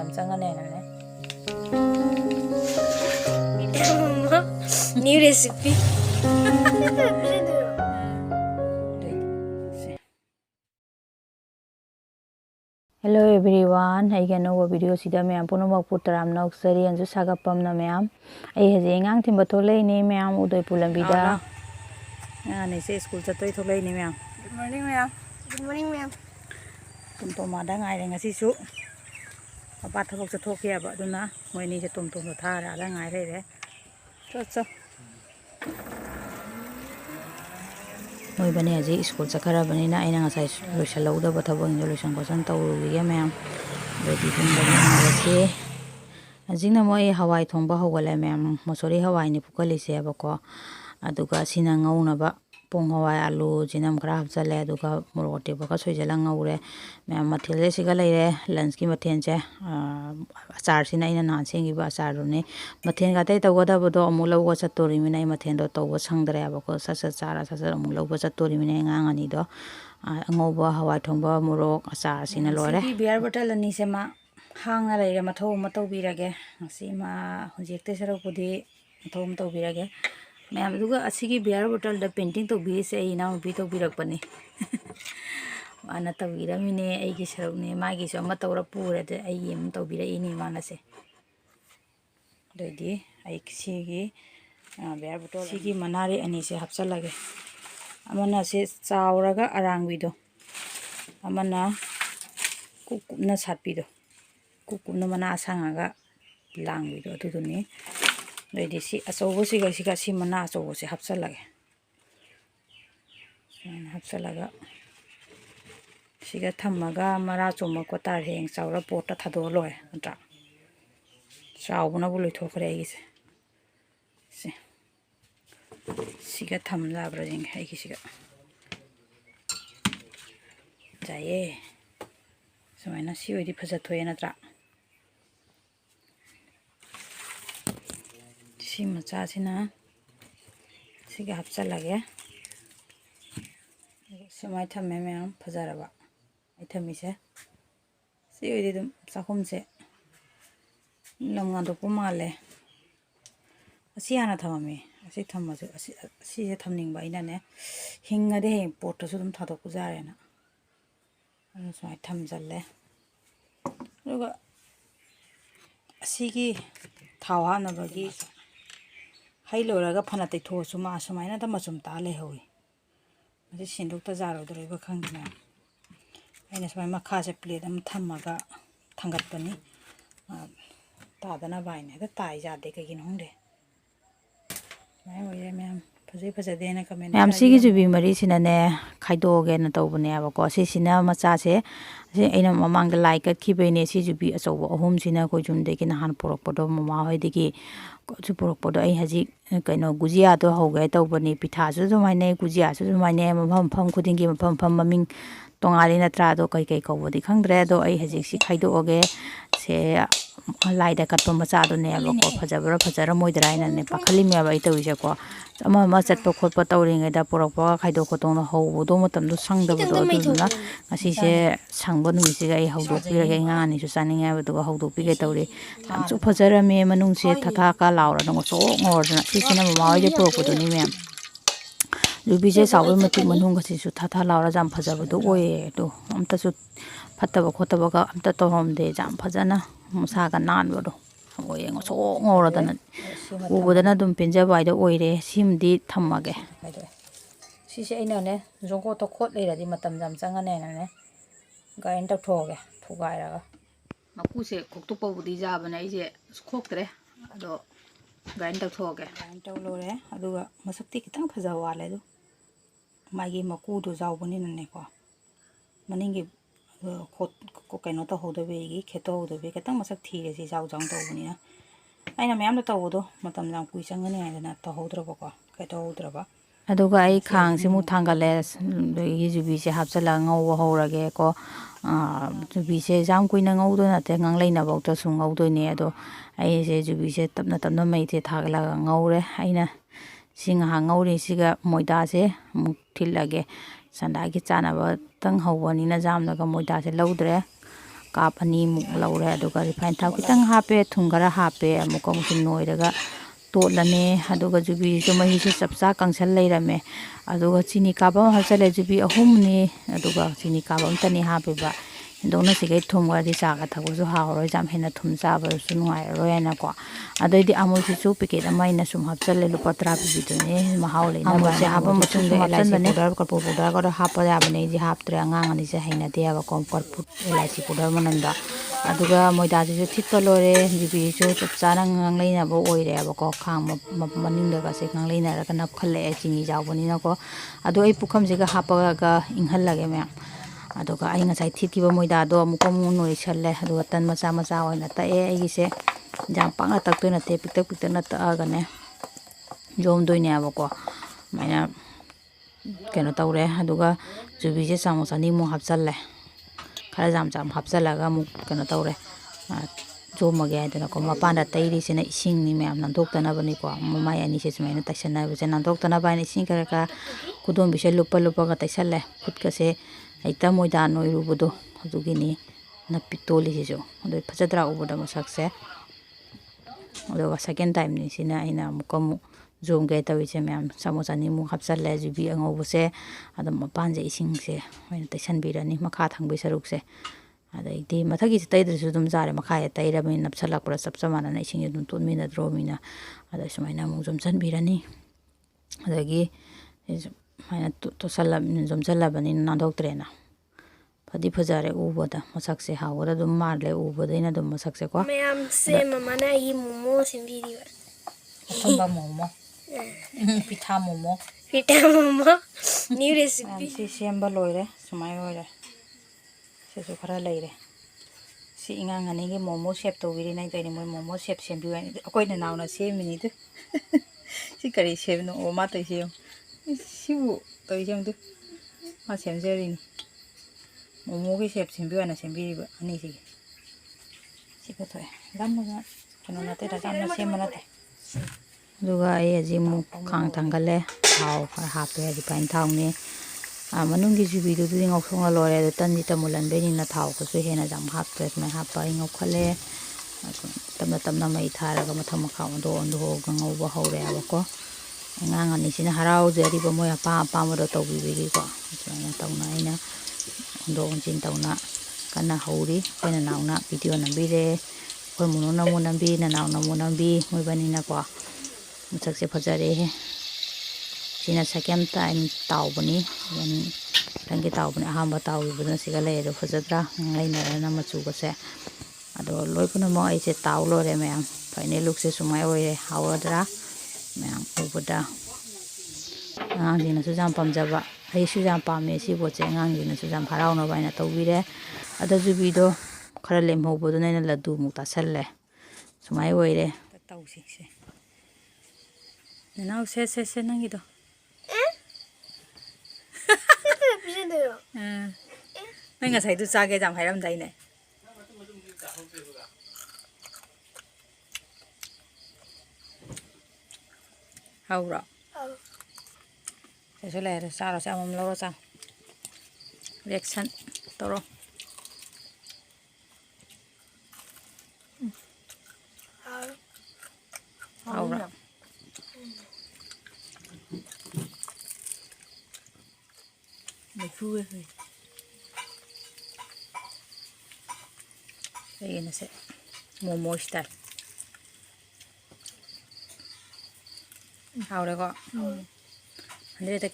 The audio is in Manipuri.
jam changane nane. New recipe. Hello everyone, I can know video sida mayam puno magpu Taramna Okchari anju sagapam na mayam. I haje ngang timba tholei ni mayam udoi pulam bida. Ani se school chatoi tholei ni mayam. Good morning, ma'am. Good morning, ma'am. Tum to ma da ngai re ngasi su. Papa thobok chathok ya ba duna moi ni je tum tum tha ra la ngai re. Cho. Moi bani aje school chakara bani na aina ngasai loisalo da ba thobok ni loisan ko san tawru ya mayam. Ready dum bani ngase. Ajingna moi hawai thongba hogale mayam mosori hawai ni pukali se ba ko. Aduga sina ngauna ba pong hawai alu jinam khara hapchale aduga morote ba ka soijala ngaure mayam mathile siga leire lunch ki mathen che achar sina ina nan sengi ba achar ne mathen ga tai tawada bodo amul lawga chatori mina mathen do tawba sangdre ba ko sa chara sa amul lawga chatori mina ngang ani do ngoba hawai thongba morok achar sina lore ki beer bottle ani sema hangna leire mathau matau birage ngasi ma hojekte sarapudi mathau matau birage Mayam duga asigi beer bottle da painting to bi se ina bi to birak pani mana to bira mine Eigi sarau ne magi so ma tawra pure de ai em to bira ini mana se dodi ai sigi beer bottle sigi manari ani se hapchalage amana se chawraga arang bido amana kukupna satpi do kukupna mana asangaga lang bido tuduni Ready si asobo siga si mana asobo si hapchalage hapchalaga siga thammaga mara choma ko tar heng chawra pota thado loy atra chawbuna buloi thokre ai se siga thamla bra jing ai ki siga jaye somaina si odi phaja thoye natra si macha sina siga hapchalage semai thamme mayam phajaraba ai thamise si odi dum sakhum se lamnga do pumale asi ana thamame asi thammasu asi se thamning ba ina ne hinga de pot su dum thadok pujare na anu sai thamjalle ruga asigi thawa na bagi hai loraga phana tai tho suma sumaina da machum ta le hoyi mari sinduk ta jaro dore ba khangina aina samai makha se plate am thammaga thangat pani ta dana bai ne da tai ja de ka gin hongde mai oye ma'am phajai phajade na comment ma'am sigi jubi mari sina ne khaido ge na tawbune aba ko si sina macha se aina mamang da like khibe ne si jubi achobo ahum sina ko jum de ki na han porok podo mama hoi de ki chu porok podo ai haji kaino gujiya to hoge tawbani pitha su jumai ne gujiya su jumai ne mafam pham khuding ki mafam pham maming tongali na tra do kai kai kawodi khangdre do ai haji si khaido oge se laida katpa macha do ne ba ko phajara moidra ina ne pakhali me ba ita wise ko ama ma chatpa khotpa tawringa da porokpa khaido khotong no hobo matam do sangda bo do duna asi se sangba numi se ai haudo pirage ngani su saninga ba do haudo pige tawri amchu phajara me manung se thatha ka laura no so ngor na si sina ma wa je porok do ni me lubi je sawe mati manung ga si su thatha laura jam phajaba do oye to amta su phattaba khotaba ga amta to hom de jam phajana musa ga nan bo do oye so ngor da na ubodana dum pinja bai do oire simdi thammage si se aina ne jongko to khot leira di matam jam changane na ne gain ta thoge thugai ra maku se khoktu pawdi jabana ije khoktre ado gain ta thoge gain ta lore aduga masakti kitang phaja wale do magi maku do jawbani ne ko maningi khot ko kaino to hodobe gi kheto hodobe kitang masak thire si jaw jang to bani na aina mayam da tawdo matam jam kui changane na to hodroba ko kheto hodroba aduga ai khang simu thangale yi jubi se hapchala ngau horage ko jubi se jam kuina ngau do na te ngang leina bok to sung ngau do ne ado ai se jubi se tapna mai the thagla ngaure aina singa ngauri siga moida se muk thilage sanda gi chana ba tang hawani na jam na ga moida se laudre ꯀꯥꯞ ꯑꯅꯤꯃꯨꯛ ꯂꯧꯔꯦ ꯑꯗꯨꯒ ꯔꯤꯐꯥꯏꯟ ꯊꯥꯎ ꯈꯤꯇꯪ ꯍꯥꯞꯄꯦ ꯊꯨꯝ ꯈꯔ ꯍꯥꯞꯄꯦ ꯑꯃꯨꯛꯀ ꯑꯃꯨꯛꯁꯨ ꯅꯣꯏꯔꯒ ꯇꯣꯠꯂꯅꯤ ꯑꯗꯨꯒ ꯖꯨꯕꯤꯁꯨ ꯃꯍꯤꯁꯨ ꯆꯞ ꯆꯥ ꯀꯪꯁꯜ ꯂꯩꯔꯝꯃꯦ ꯑꯗꯨꯒ ꯆꯤꯅꯤ ꯀꯥꯞꯄ ꯑꯃ ꯍꯥꯞꯆꯜꯂꯦ ꯖꯨꯕꯤ 3ꯅꯤ ꯑꯗꯨꯒ ꯆꯤꯅꯤ ꯀꯥꯞꯄ ꯑꯃꯇꯅꯤ ꯍꯥꯞꯄꯤꯕ ꯍꯦꯟꯗꯣꯛꯅ ꯁꯤꯈꯩ ꯊꯨꯝꯒꯗꯤ ꯆꯥꯒ ꯊꯛꯄꯁꯨ ꯍꯥꯎꯔꯣꯏ ꯌꯥꯝ ꯍꯦꯟꯅ ꯊꯨꯝ ꯆꯥꯕꯁꯨ ꯅꯨꯡꯉꯥꯏꯔꯔꯣꯏ ꯍꯥꯏꯅꯀꯣ ꯑꯗꯩꯗꯤ ꯑꯃꯨꯜꯁꯤꯁꯨ ꯄꯦꯀꯦꯠ ꯑꯃ ꯑꯩꯅ ꯁꯨꯝ ꯍꯥꯞꯆꯜꯂꯦ ꯂꯨꯄꯥ 10 ꯄꯤꯕꯤꯗꯨꯅꯦ ꯃꯍꯥꯎ ꯂꯩꯅꯕ ꯑꯃꯨꯜꯁꯦ ꯍꯥꯞꯄ ꯃꯇꯨꯡꯗ ꯏꯂꯥꯏꯆꯤ ꯄꯥꯎꯗꯔ ꯀꯔꯄꯨꯔ ꯄꯥꯎꯗꯔ ꯈꯔ ꯍꯥꯞꯄ ꯌꯥꯕꯅꯦ ꯑꯩꯗꯤ ꯍꯥꯞꯇ꯭ꯔꯦ ꯑꯉꯥꯡ ꯑꯅꯤꯁꯦ ꯍꯩꯅꯗꯦꯕꯀꯣ ꯏꯂꯥꯏꯆꯤ ꯄꯥꯎꯗꯔ ꯃꯅꯝꯗ ꯑꯗꯨꯒ ꯃꯣꯏꯗꯥꯁꯤꯁꯨ ꯊꯤꯠꯄ ꯂꯣꯏꯔꯦ ꯖꯨꯕꯤꯁꯨ ꯆꯞ ꯆꯥꯅ ꯉꯥꯡꯂꯩꯅꯕ ꯑꯣꯏꯔꯦꯕꯀꯣ ꯈꯥꯡ ꯃꯅꯤꯡꯗꯒꯁꯦ ꯉꯥꯡꯂꯩꯅꯔꯒ ꯅꯞꯈꯠꯂꯛꯑꯦ ꯆꯤꯅꯤ ꯌꯥꯎꯕꯅꯤꯅꯀꯣ ꯑꯗꯣ ꯑꯩ ꯄꯨꯈꯝꯁꯤꯒ ꯍꯥꯞꯄꯒ ꯏꯪꯍꯜꯂꯒꯦ ꯃꯌꯥꯝ ꯑꯗꯨꯒ ꯑꯩ ꯉꯁꯥꯏ ꯊꯤꯠꯈꯤꯕ ꯃꯣꯏꯗꯥꯗꯣ ꯑꯃꯨꯛ ꯅꯣꯏꯁꯜꯂꯦ ꯑꯗꯨꯒ ꯇꯟ ꯃꯆꯥ ꯃꯆꯥ ꯑꯣꯏꯅ ꯇꯛꯑꯦ ꯑꯩꯒꯤꯁꯦ ꯌꯥꯝ ꯄꯥꯛꯅ ꯇꯛꯇꯣꯏ ꯅꯠꯇꯦ ꯄꯤꯛꯇꯛ ꯄꯤꯛꯇꯛꯅ ꯇꯛꯑꯒꯅꯦ ꯌꯣꯝꯗꯣꯏꯅꯦꯕꯀꯣ ꯑꯗꯨꯃꯥꯏꯅ ꯀꯩꯅꯣ ꯇꯧꯔꯦ ꯑꯗꯨꯒ ꯖꯨꯕꯤꯁꯦ ꯆꯥꯃꯁ 2ꯃꯨꯛ ꯍꯥꯞꯆꯜꯂꯦ ꯈꯔ ꯌꯥꯝ ꯍꯥꯞꯆꯜꯂꯒ ꯑꯃꯨꯛ ꯀꯩꯅꯣ ꯇꯧꯔꯦ ꯌꯣꯝꯃꯒꯦ ꯍꯥꯏꯗꯅꯀꯣ ꯃꯄꯥꯟꯗ ꯇꯩꯔꯤꯁꯤꯅ ꯏꯁꯤꯡꯅꯤ ꯃꯌꯥꯝ ꯅꯥꯟꯊꯣꯛꯇꯅꯕꯅꯤꯀꯣ ꯃꯃꯥꯏ ꯑꯅꯤꯁꯦ ꯁꯨꯃꯥꯏꯅ ꯇꯩꯁꯟꯅꯕꯁꯦ ꯅꯥꯟꯊꯣꯛꯇꯅꯕ ꯍꯥꯏꯅ ꯏꯁꯤꯡ ꯈꯔ ꯈꯨꯗꯣꯝꯕꯤꯁꯦ ꯂꯨꯞꯄꯒ ꯇꯩꯁꯜꯂꯦ ꯈꯨꯠꯀꯁꯦ ꯍꯦꯛꯇ ꯃꯣꯏꯗꯥ ꯅꯣꯏꯔꯨꯕꯗꯣ ꯑꯗꯨꯒꯤꯅꯤ ꯅꯞꯄꯤ ꯇꯣꯜꯂꯤꯁꯤꯁꯨ ꯑꯗꯨ ꯐꯖꯗ꯭ꯔꯥ ꯎꯕꯗ ꯃꯁꯛꯁꯦ ꯑꯗꯨꯒ ꯁꯦꯀꯦꯟ ꯇꯥꯏꯝꯅꯤ ꯁꯤꯅ ꯑꯩꯅ ꯑꯃꯨꯛ ꯖꯣꯝꯒꯦ ꯇꯧꯔꯤꯁꯦ ꯃꯌꯥꯝ ꯆꯥꯃꯁ 2ꯃꯨꯛ ꯍꯥꯞꯆꯜꯂꯦ ꯖꯨꯕꯤ ꯑꯉꯧꯕꯁꯦ ꯑꯗꯨꯝ ꯃꯄꯥꯟꯁꯦ ꯏꯁꯤꯡꯁꯦ ꯑꯣꯏꯅ ꯇꯩꯁꯟꯕꯤꯔꯅꯤ ꯃꯈꯥ ꯊꯪꯕꯒꯤ ꯁꯔꯨꯛꯁꯦ ꯑꯗꯩꯗꯤ ꯃꯊꯛꯀꯤꯁꯦ ꯇꯩꯗ꯭ꯔꯁꯨ ꯑꯗꯨꯝ ꯌꯥꯔꯦ ꯃꯈꯥꯁꯦ ꯇꯩꯔꯕꯅꯤꯅ ꯅꯞꯁꯜꯂꯛꯄꯗ ꯆꯞ ꯃꯥꯟꯅꯅ ꯏꯁꯤꯡꯁꯦ ꯑꯗꯨꯝ ꯇꯣꯠꯃꯤꯟꯅꯗ꯭ꯔꯣꯃꯤꯅ ꯑꯗ ꯁꯨꯃꯥꯏꯅ ꯑꯃꯨꯛ ꯌꯣꯝꯁꯤꯟꯕꯤꯔꯅꯤ ꯑꯗꯒꯤ ꯁꯨꯃꯥꯏꯅ ꯌꯣꯝꯁꯤꯜꯂꯕꯅꯤꯅ ꯅꯥꯟꯊꯣꯛꯇ꯭ꯔꯦꯅ ꯐꯗꯤ ꯐꯖꯔꯦ ꯎꯕꯗ ꯃꯁꯛꯁꯦ ꯍꯥꯎꯒꯗ ꯑꯗꯨꯝ ꯃꯥꯜꯂꯦ ꯎꯕꯗꯩꯅ ꯑꯗꯨꯝ ꯃꯁꯛꯁꯦꯀꯣ ꯃꯌꯥꯝꯁꯦ ꯃꯃꯥꯅ ꯑꯩꯒꯤ ꯃꯣꯃꯣ ꯁꯦꯝꯕꯤꯔꯤꯕ ꯑꯊꯨꯝꯕ ꯃꯣꯃꯣ ꯄꯤꯊꯥ ꯃꯣꯃꯣ ꯄꯤꯊꯥ ꯃꯣꯃꯣ ꯅ꯭ꯌꯨ ꯔꯦꯁꯤꯄꯤ ꯁꯤ ꯁꯦꯝꯕ ꯂꯣꯏꯔꯦ ꯁꯨꯃꯥꯏꯅ ꯑꯣꯏꯔꯦ ꯁꯤꯁꯨ ꯈꯔ ꯂꯩꯔꯦ ꯁꯤ ꯑꯉꯥꯡ ꯑꯅꯤꯒꯤ ꯃꯣꯃꯣ ꯁꯦꯞ ꯇꯧꯕꯤꯔꯤꯅꯦ ꯑꯩꯅ ꯃꯣꯏ ꯃꯣꯃꯣ ꯁꯦꯞ ꯁꯦꯝꯕꯤꯌꯨ ꯍꯥꯏꯅ ꯑꯩꯈꯣꯏ ꯅꯅꯥꯎꯅ ꯁꯦꯝꯃꯤꯅꯤꯗꯨ ꯁꯤ ꯀꯔꯤ ꯁꯦꯝꯕꯅꯣ ꯑꯣ ꯃꯥ ꯇꯧꯔꯤꯁꯦ ꯌꯦꯡꯉꯨ ꯁꯤꯕꯨ ꯇꯧꯔꯤꯁꯦ ꯌꯦꯡꯉꯨ ꯃꯥ ꯁꯦꯝꯖꯔꯤꯅꯤ ꯃꯣꯃꯣꯒꯤ ꯁꯦꯞ ꯁꯦꯝꯕꯤꯌꯨ ꯍꯥꯏꯅ ꯁꯦꯝꯕꯤꯔꯤꯕ ꯑꯅꯤꯁꯤꯒꯤ ꯁꯤ ꯄꯨꯊꯣꯛꯑꯦ ꯌꯥꯝꯅ ꯀꯩꯅꯣ ꯅꯠꯇꯦꯗ ꯌꯥꯝꯅ ꯁꯦꯝꯕ ꯅꯠꯇꯦ ꯑꯗꯨꯒ ꯑꯩ ꯍꯧꯖꯤꯛ ꯑꯃꯨꯛ ꯈꯥꯡ ꯊꯥꯡꯒꯠꯂꯦ ꯊꯥꯎ ꯈꯔ ꯍꯥꯞꯄꯦ ꯔꯤꯐꯥꯏꯟ ꯊꯥꯎꯅꯤ ꯃꯅꯨꯡꯒꯤ ꯖꯨꯕꯤꯗꯨꯗꯤ ꯉꯧꯊꯣꯛꯅ ꯂꯣꯏꯔꯦ ꯑꯗꯣ ꯇꯟꯗꯤ ꯃꯨꯜꯍꯟꯕꯩꯅꯤꯅ ꯊꯥꯎꯒꯁꯨ ꯍꯦꯟꯅ ꯌꯥꯝ ꯍꯥꯞꯇ꯭ꯔꯦ ꯑꯗꯨꯃꯥꯏꯅ ꯍꯥꯞꯄ ꯑꯩ ꯉꯧꯈꯠꯂꯦ ꯇꯞꯅ ꯇꯞꯅ ꯃꯩ ꯊꯥꯔꯒ ꯃꯊꯛ ꯃꯈꯥ ꯑꯣꯟꯊꯣꯛꯑꯒ ꯉꯧꯕ ꯍꯧꯔꯦꯕꯀꯣ ꯑꯉꯥꯡ ꯑꯅꯤꯁꯤꯅ ꯍꯔꯥꯎꯖꯔꯤꯕ ꯃꯣꯏ ꯑꯄꯥꯝꯕꯗꯣ ꯇꯧꯕꯤꯕꯒꯤꯀꯣ ꯑꯗꯨꯃꯥꯏꯅ ꯇꯧꯅ ꯑꯩꯅ ꯑꯣꯟꯊꯣꯛ ꯑꯣꯟꯁꯤꯟ ꯇꯧꯅ ꯀꯟꯅ ꯍꯧꯔꯤ ꯑꯩꯈꯣꯏ ꯅꯅꯥꯎꯅ ꯚꯤꯗꯤꯑꯣ ꯅꯝꯕꯤꯔꯦ ꯑꯩꯈꯣꯏ ꯃꯨꯅꯨꯅ ꯑꯃꯨꯛ ꯅꯝꯕꯤ ꯅꯅꯥꯎꯅ ꯑꯃꯨꯛ ꯅꯝꯕꯤ ꯃꯣꯏꯕꯅꯤꯅꯀꯣ ꯃꯁꯛꯁꯦ ꯐꯖꯔꯦꯍꯦ ꯁꯤꯅ ꯁꯦꯀꯦꯟ ꯇꯥꯏꯝ ꯇꯥꯎꯕꯅꯤ ꯃꯊꯪꯒꯤ ꯇꯥꯎꯕꯅꯤ ꯑꯍꯥꯟꯕ ꯇꯥꯎꯈꯤꯕꯗꯨꯅ ꯁꯤꯒ ꯂꯩ ꯑꯗꯣ ꯐꯖꯗ꯭ꯔꯥ ꯂꯩꯅꯔꯅ ꯃꯆꯨꯒꯁꯦ ꯑꯗꯣ ꯂꯣꯏ ꯄꯨꯝꯅꯃꯛ ꯑꯩꯁꯦ ꯇꯥꯎ ꯂꯣꯏꯔꯦ ꯃꯌꯥꯝ ꯐꯥꯏꯅꯦꯜ ꯂꯨꯛꯁꯦ ꯁꯨꯃꯥꯏꯅ ꯑꯣꯏꯔꯦ ꯍꯥꯎꯔꯗ꯭ꯔꯥ ꯃꯌꯥꯝ ꯎꯕꯗ ꯑꯉꯥꯡꯁꯤꯡꯅꯁꯨ ꯌꯥꯝ ꯄꯥꯝꯖꯕ ꯑꯩꯁꯨ ꯌꯥꯝ ꯄꯥꯝꯃꯦ ꯁꯤ ꯄꯣꯠꯁꯦ ꯑꯉꯥꯡꯁꯤꯡꯅꯁꯨ ꯌꯥꯝ ꯍꯔꯥꯎꯅꯕ ꯍꯥꯏꯅ ꯇꯧꯕꯤꯔꯦ ꯑꯗꯣ ꯖꯨꯕꯤꯗꯣ ꯈꯔ ꯂꯦꯝꯍꯧꯕꯗꯨꯅ ꯑꯩꯅ ꯂꯗꯨꯃꯨꯛ ꯇꯥꯁꯜꯂꯦ ꯁꯨꯃꯥꯏꯅ ꯑꯣꯏꯔꯦ ꯇꯧꯁꯤꯁꯦ ꯅꯅꯥꯎ ꯁꯦ ꯅꯪꯒꯤꯗꯣ ꯅꯪ ꯉꯁꯥꯏꯗꯨ ꯆꯥꯒꯦ ꯌꯥꯝ ꯍꯥꯏꯔꯝꯗꯥꯏꯅꯦ ꯍꯥꯎꯕ꯭ꯔꯣ ꯁꯤꯁꯨ ꯂꯩꯔꯦ ꯆꯥꯔꯣꯁꯦ ꯑꯃꯃꯝ ꯂꯧꯔꯣ ꯆꯥꯎ ꯔꯤꯑꯦꯛꯁꯟ ꯇꯧꯔꯣ ꯍꯥꯎꯕ꯭ꯔꯣ ꯑꯩꯒꯤꯅꯁꯦ ꯃꯣꯃꯣ ꯁ꯭ꯇꯥꯏꯜ ꯍꯥꯎꯔꯦꯀꯣ 100